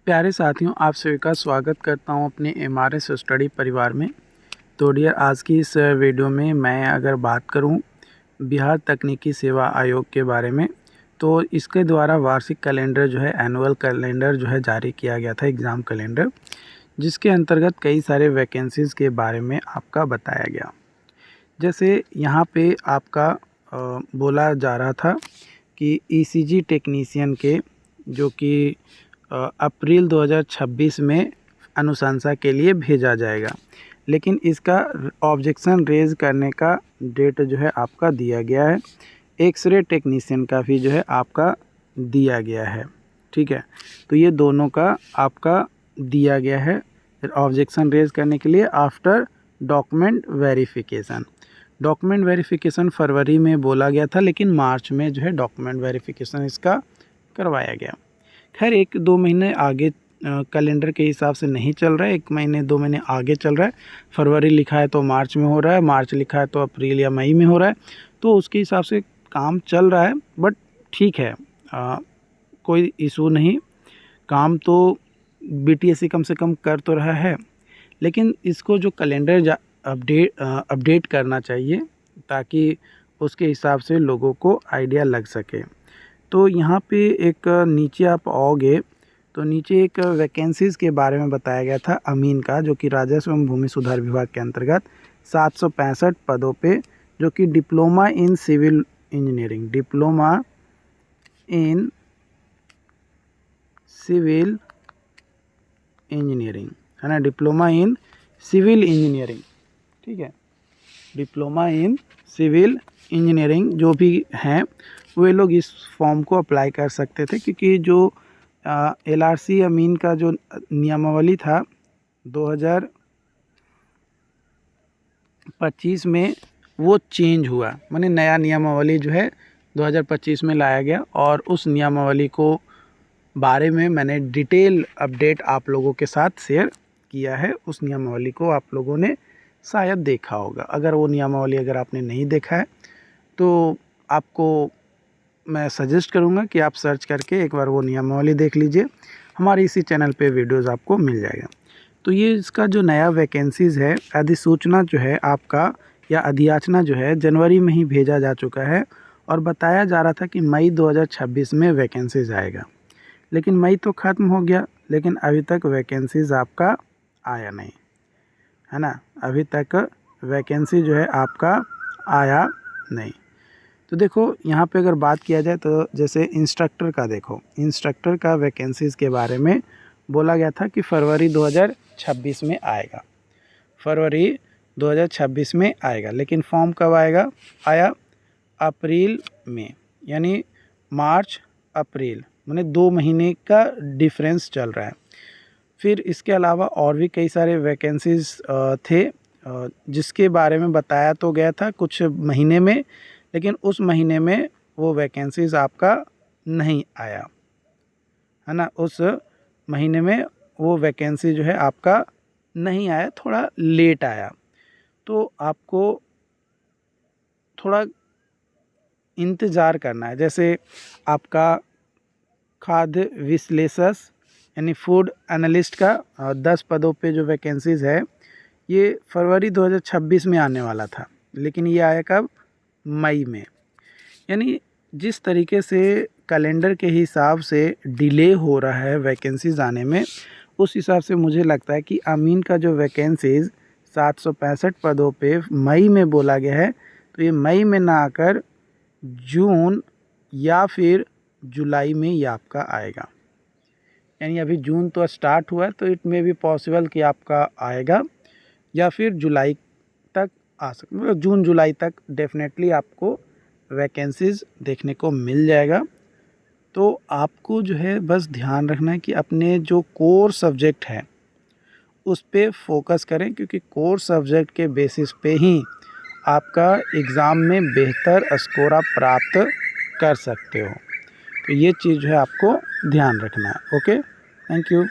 प्यारे साथियों, आप सभी का स्वागत करता हूं अपने एमआरएस स्टडी परिवार में। तो डियर, आज की इस वीडियो में मैं अगर बात करूं बिहार तकनीकी सेवा आयोग के बारे में, तो इसके द्वारा वार्षिक कैलेंडर जो है, एनुअल कैलेंडर जो है जारी किया गया था, एग्ज़ाम कैलेंडर, जिसके अंतर्गत कई सारे वैकेंसीज़ के बारे में आपका बताया गया। जैसे यहाँ पे आपका बोला जा रहा था कि ईसीजी टेक्नीशियन के जो कि अप्रैल 2026 में अनुशंसा के लिए भेजा जाएगा, लेकिन इसका ऑब्जेक्शन रेज करने का डेट जो है आपका दिया गया है। एक्सरे टेक्नीशियन का भी जो है आपका दिया गया है, ठीक है। तो ये दोनों का आपका दिया गया है ऑब्जेक्शन रेज करने के लिए after document verification. Document verification फरवरी में बोला गया था, लेकिन मार्च में जो है डॉक्यूमेंट वेरिफिकेशन इसका करवाया गया। खैर 1-2 महीने आगे कैलेंडर के हिसाब से नहीं चल रहा है, 1 महीने 2 महीने आगे चल रहा है। फरवरी लिखा है तो मार्च में हो रहा है, मार्च लिखा है तो अप्रैल या मई में हो रहा है। तो उसके हिसाब से काम चल रहा है, बट ठीक है, कोई इशू नहीं। काम तो बीटीएससी कम से कम कर तो रहा है, लेकिन इसको जो कैलेंडर अपडेट करना चाहिए ताकि उसके हिसाब से लोगों को आइडिया लग सके। तो यहाँ पे एक नीचे आप आओगे तो नीचे एक वैकेंसीज़ के बारे में बताया गया था अमीन का, जो कि राजस्व एवं भूमि सुधार विभाग के अंतर्गत 765 पदों पे, जो कि डिप्लोमा इन सिविल इंजीनियरिंग है ना, डिप्लोमा इन सिविल इंजीनियरिंग, ठीक है। डिप्लोमा इन सिविल इंजीनियरिंग जो भी हैं वे लोग इस फॉर्म को अप्लाई कर सकते थे, क्योंकि जो एलआरसी अमीन का जो नियमावली था 2025 में वो चेंज हुआ, माने नया नियमावली जो है 2025 में लाया गया, और उस नियमावली को बारे में मैंने डिटेल अपडेट आप लोगों के साथ शेयर किया है। उस नियमावली को आप लोगों ने शायद देखा होगा। अगर वो नियमावली अगर आपने नहीं देखा है तो आपको मैं सजेस्ट करूंगा कि आप सर्च करके एक बार वो नियमावली देख लीजिए। हमारे इसी चैनल पे वीडियोस आपको मिल जाएगा। तो ये इसका जो नया वैकेंसीज़ है, अधिसूचना जो है आपका या अधियाचना जो है जनवरी में ही भेजा जा चुका है, और बताया जा रहा था कि मई 2026 में वैकेंसीज़ आएगा। लेकिन मई तो ख़त्म हो गया, लेकिन अभी तक वैकेंसीज़ आपका आया नहीं, है ना। अभी तक वैकेंसी जो है आपका आया नहीं। तो देखो यहाँ पे अगर बात किया जाए तो जैसे इंस्ट्रक्टर का देखो, इंस्ट्रक्टर का वैकेंसीज़ के बारे में बोला गया था कि फरवरी 2026 में आएगा, फरवरी 2026 में आएगा। लेकिन फॉर्म कब आया अप्रैल में, यानी मार्च अप्रैल, माने 2 महीने का डिफरेंस चल रहा है। फिर इसके अलावा और भी कई सारे वैकेंसीज़ थे जिसके बारे में बताया तो गया था कुछ महीने में, लेकिन उस महीने में वो वैकेंसीज़ आपका नहीं आया, है ना। उस महीने में वो वैकेंसी जो है आपका नहीं आया, थोड़ा लेट आया। तो आपको थोड़ा इंतज़ार करना है। जैसे आपका खाद्य विश्लेषक यानी फूड एनालिस्ट का 10 पदों पे जो वैकेंसीज़ है, ये फरवरी 2026 में आने वाला था, लेकिन ये आया कब? मई में। यानी जिस तरीके से कैलेंडर के हिसाब से डिले हो रहा है वैकेंसीज़ आने में, उस हिसाब से मुझे लगता है कि अमीन का जो वैकेंसीज़ 765 पदों पे मई में बोला गया है, तो ये मई में ना आकर जून या फिर जुलाई में ये आपका आएगा। यानी अभी जून तो स्टार्ट हुआ है, तो इट में भी पॉसिबल कि आपका आएगा, या फिर जुलाई तक आ सकता, मतलब जून जुलाई तक डेफिनेटली आपको वैकेंसीज़ देखने को मिल जाएगा। तो आपको जो है बस ध्यान रखना है कि अपने जो कोर सब्जेक्ट है उस पे फोकस करें, क्योंकि कोर सब्जेक्ट के बेसिस पे ही आपका एग्ज़ाम में बेहतर स्कोर आप प्राप्त कर सकते हो। तो ये चीज़ जो है आपको ध्यान रखना है। Okay, thank you.